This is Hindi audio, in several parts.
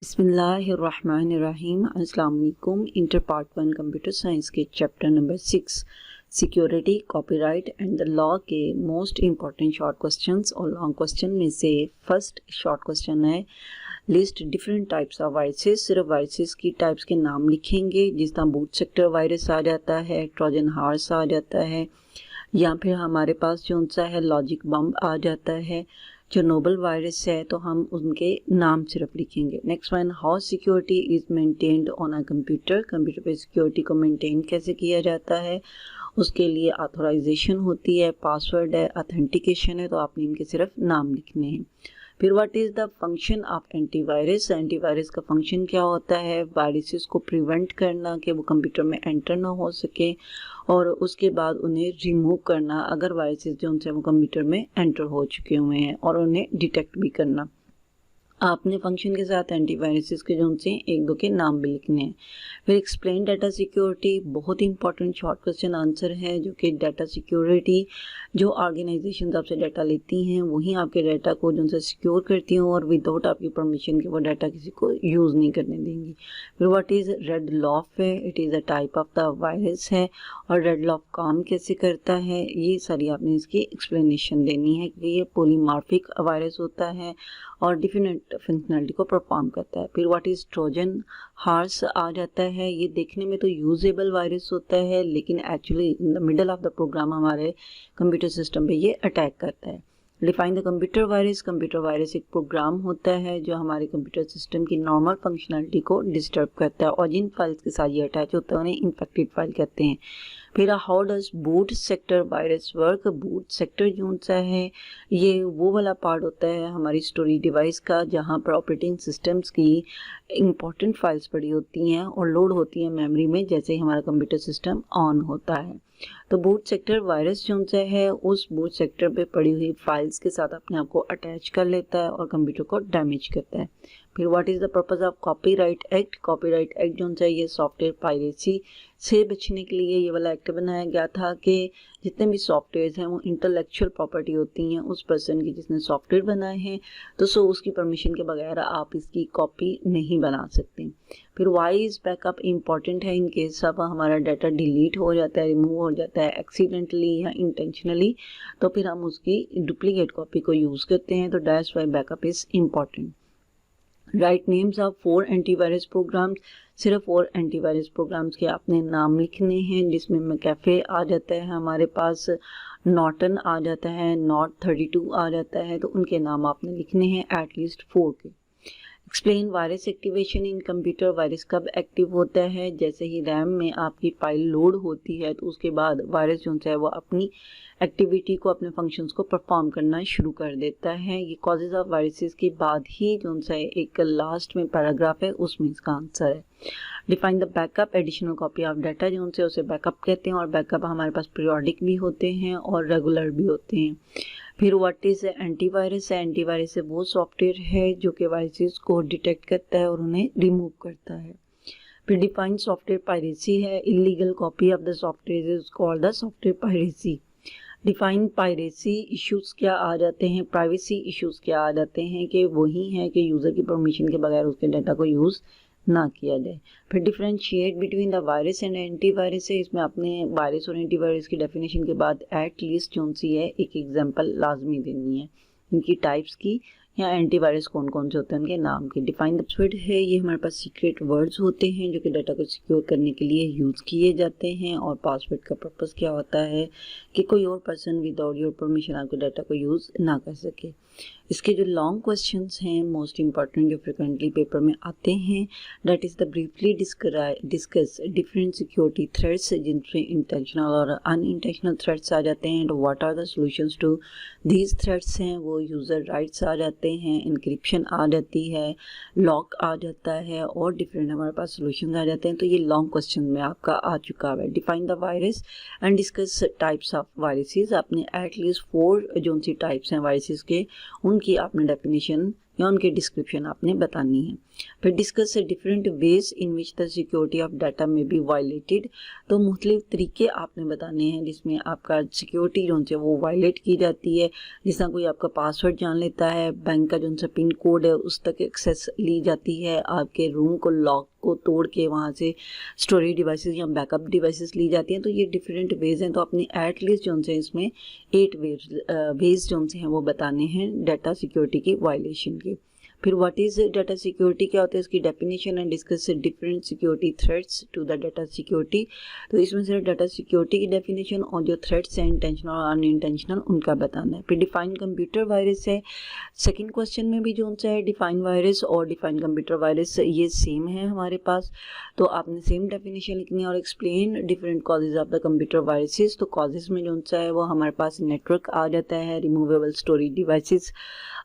बिस्मिल्लाहिर्रहमानिर्रहीम। अस्सलाम वालेकुम। इंटर पार्ट 1 कंप्यूटर साइंस के chapter number 6 security, copyright and the law के मोस्ट इम्पॉर्टेंट शॉर्ट क्वेश्चंस और लॉन्ग क्वेश्चन में से फर्स्ट शॉर्ट क्वेश्चन है list different types of viruses. सिर्फ वायरसेस की टाइप्स के नाम लिखेंगे, जिस तरह बूट सेक्टर वायरस आ जाता है, ट्रोजन हॉर्स आ जाता है, या फिर हमारे पास जो सा है लॉजिक बम आ जाता है। जो नोबल वायरस है तो हम उनके नाम सिर्फ लिखेंगे। Next one, how security is maintained on a computer. Computer पे सिक्योरिटी को मेंटेन कैसे किया जाता है, उसके लिए ऑथराइजेशन होती है, पासवर्ड है, ऑथेंटिकेशन है, तो आपने इनके सिर्फ नाम लिखने हैं। फिर what is the function of antivirus. Antivirus का फंक्शन क्या होता है, वायरसेस को प्रिवेंट करना कि वो कंप्यूटर में एंटर ना हो सके, और उसके बाद उन्हें रिमूव करना अगर वायरसेस जो उनसे वो कंप्यूटर में एंटर हो चुके हुए हैं, और उन्हें डिटेक्ट भी करना। आपने फंक्शन के साथ एंटीवायरसेस के जो उनसे एक दो के नाम भी लिखने हैं। फिर एक्सप्लेन डाटा सिक्योरिटी, बहुत ही इंपॉर्टेंट शॉर्ट क्वेश्चन आंसर है, जो कि डाटा सिक्योरिटी जो ऑर्गेनाइजेशन आपसे डाटा लेती हैं वही आपके डाटा को जो उनसे सिक्योर करती हैं, और विदाउट आपकी परमिशन के वो डाटा किसी को यूज़ नहीं करने देंगी। फिर व्हाट इज़ रेड लॉफ है, it is a type of the virus है, और रेड लॉफ काम कैसे करता है, ये सारी आपने इसकी एक्सप्लेनेशन देनी है कि ये पॉलीमॉर्फिक वायरस होता है और डिफरेंट फंक्शनलिटी को परफॉर्म करता है। फिर व्हाट इज़ ट्रोजन हॉर्स आ जाता है, ये देखने में तो यूजेबल वायरस होता है, लेकिन actually in the middle of the program हमारे कंप्यूटर सिस्टम पे ये अटैक करता है। Define the computer virus. Computer virus एक प्रोग्राम होता है जो हमारे कंप्यूटर सिस्टम की नॉर्मल फंक्शनलिटी को डिस्टर्ब करता है, और जिन फाइल्स के साथ ये अटैच होता है उन्हें इन्फेक्टेड फाइल कहते हैं। फिर how does boot sector virus work. Boot sector जो सा है ये वो वाला पार्ट होता है हमारी स्टोरेज डिवाइस का, जहाँ पर ऑपरेटिंग सिस्टम्स की इंपॉर्टेंट फाइल्स पड़ी होती हैं और लोड होती हैं मेमोरी में जैसे ही हमारा कंप्यूटर सिस्टम ऑन होता है। तो बूट सेक्टर वायरस जो सा है उस बूट सेक्टर पे पड़ी हुई फाइल्स के साथ अपने आप को अटैच कर लेता है और कंप्यूटर को डैमेज करता है। फिर what is the purpose of copyright act. Copyright act जो है ये सॉफ्टवेयर पायरेसी से बचने के लिए ये वाला एक्ट बनाया गया था कि जितने भी सॉफ्टवेयर हैं वो इंटेलेक्चुअल प्रॉपर्टी होती हैं उस पर्सन की जिसने सॉफ्टवेयर बनाए हैं, तो सो उसकी परमिशन के बगैर आप इसकी कॉपी नहीं बना सकते। फिर वाई इज़ बैकअप इम्पॉर्टेंट है इन केस अब हमारा डाटा डिलीट हो जाता है, रिमूव हो जाता है एक्सीडेंटली या इंटेंशनली, तो फिर हम उसकी डुप्लीकेट कॉपी को यूज़ करते हैं, तो that's why backup is important. Write names of 4 antivirus programs. सिर्फ 4 एंटीवायरस प्रोग्राम्स के आपने नाम लिखने हैं, जिसमें मैकेफे आ जाता है, हमारे पास नॉर्टन आ जाता है, नॉट 32 आ जाता है, तो उनके नाम आपने लिखने हैं एटलीस्ट 4 के। एक्सप्लेन वायरस एक्टिवेशन इन कंप्यूटर। वायरस कब एक्टिव होता है, जैसे ही रैम में आपकी फाइल लोड होती है तो उसके बाद वायरस जो है वो अपनी एक्टिविटी को, अपने फंक्शंस को परफॉर्म करना शुरू कर देता है। ये कॉजेज ऑफ वायरसेस के बाद ही जो है एक लास्ट में पैराग्राफ है उसमें इसका आंसर है। Define the backup. Additional copy of data जो उनसे उसे बैकअप कहते हैं, और बैकअप हमारे पास पीरियोडिक भी होते हैं और रेगुलर भी होते हैं। फिर व्हाट इज़ एंटीवायरस है। एंटीवायरस है वो सॉफ्टवेयर है जो कि वायरसेस को डिटेक्ट करता है और उन्हें रिमूव करता है। फिर डिफाइन सॉफ्टवेयर पायरेसी है। Illegal copy of the software is called the software piracy. Define piracy issues क्या आ जाते हैं, प्राइवेसी इश्यूज क्या आ जाते हैं, कि वही है कि यूज़र की परमिशन के बगैर उसके डाटा को यूज़ ना किया जाए। फिर differentiate between the virus and antivirus है। इसमें आपने वायरस और एंटीवायरस की डेफिनेशन के बाद एट लीस्ट जो सी है एक एग्जांपल लाजमी देनी है इनकी टाइप्स की, या एंटीवायरस कौन कौन से होते हैं उनके नाम के। डिफाइन द पासवर्ड है, ये हमारे पास सीक्रेट वर्ड्स होते हैं जो कि डाटा को सिक्योर करने के लिए यूज़ किए जाते हैं, और पासवर्ड का पर्पस क्या होता है कि कोई और पर्सन विदाउट योर परमिशन आपके डाटा को यूज़ ना कर सके। इसके जो लॉन्ग क्वेश्चंस हैं मोस्ट इंपॉर्टेंट जो फ्रिक्वेंटली पेपर में आते हैं, that is the briefly discuss different security threats, जिनमें इंटेंशनल और अनइंटेंशनल थ्रेट्स आ जाते हैं, तो what are the solutions to these threats हैं, वो यूज़र राइट्स आ जाते हैं, इंक्रिप्शन आ जाती है, लॉक आ जाता है, और डिफरेंट हमारे पास सॉल्यूशंस आ जाते हैं। तो ये लॉन्ग क्वेश्चन में आपका आ चुका है। Define the virus and discuss types of viruses. आपने एटलीस्ट 4 जो सी टाइप्स हैं वायरसेस के उनकी आपने डेफिनेशन या उनके डिस्क्रिप्शन आपने बतानी है। फिर discuss different ways in which the security of data में बी वायलेटेड, तो मुख्तलिफ तरीके आपने बताने हैं जिसमें आपका सिक्योरिटी जो है वो वायलेट की जाती है। जिस तरह कोई आपका पासवर्ड जान लेता है, बैंक का जो सा पिन कोड है उस तक एक्सेस ली जाती है, आपके रूम को लॉक को तोड़ के वहाँ से स्टोरेज डिवाइसेस या बैकअप डिवाइसेस ली जाती हैं। तो ये डिफरेंट वेज हैं, तो अपने एटलीस्ट जो से इसमें 8 वेज जो से हैं वो बताने हैं डाटा सिक्योरिटी की वायलेशन के। फिर व्हाट इज़ डाटा सिक्योरिटी, क्या होता है इसकी definition and discuss different security threats to the data security. तो इसमें सिर्फ डाटा सिक्योरिटी की डेफिनेशन और जो थ्रेट्स हैं इंटेंशनल और अनइंटेंशनल उनका बताना है। फिर डिफाइन कंप्यूटर वायरस है, सेकंड क्वेश्चन में भी जो सा है डिफाइन वायरस और डिफाइन कंप्यूटर वायरस ये सेम है हमारे पास, तो आपने सेम डेफिनेशन लिखनी है और explain different causes of the computer viruses. तो कॉजेज में जो सा है वो हमारे पास नेटवर्क आ जाता है, रिमूवेबल स्टोरेज डिवाइसेस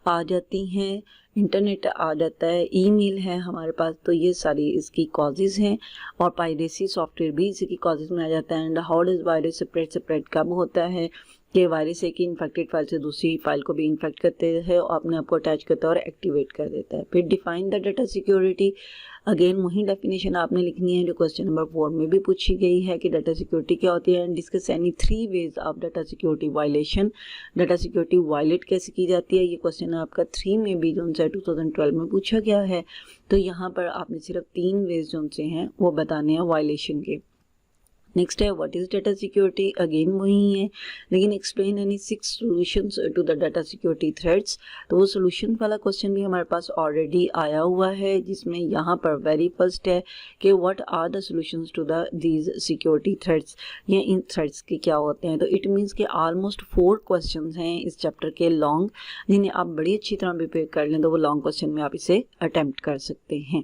आ जाती हैं, इंटरनेट आ जाता है, ईमेल है हमारे पास, तो ये सारी इसकी कॉजेज़ हैं। और पायरेसी सॉफ्टवेयर भी इसी की कॉजेज़ में आ जाता है। And how does virus separate कब होता है कि वायरस एक ही इन्फेक्टेड फाइल से दूसरी फाइल को भी इन्फेक्ट करते हैं और अपने आप को अटैच करता है और एक्टिवेट कर देता है। फिर define the data security, again वही डेफिनेशन आपने लिखनी है जो क्वेश्चन नंबर 4 में भी पूछी गई है कि डाटा सिक्योरिटी क्या होती है। Discuss any 3 ways of data security violation, data security violate कैसे की जाती है, ये क्वेश्चन आपका 3 में भी जो है 2012 में पूछा गया है। तो यहाँ पर आपने सिर्फ 3 वेज जो से हैं वो बताने हैं वायलेशन के। नेक्स्ट है what is data security, again वही है लेकिन explain any 6 solutions to the data security threats. तो वो सॉल्यूशन वाला क्वेश्चन भी हमारे पास ऑलरेडी आया हुआ है जिसमें यहाँ पर वेरी फर्स्ट है कि what are the solutions to the these security threats, ये इन थ्रेट्स के क्या होते हैं। तो इट मीन्स कि ऑलमोस्ट 4 क्वेश्चन हैं इस चैप्टर के लॉन्ग, जिन्हें आप बड़ी अच्छी तरह प्रिपेयर कर लें तो वो लॉन्ग क्वेश्चन में आप इसे अटैम्प्ट कर सकते हैं।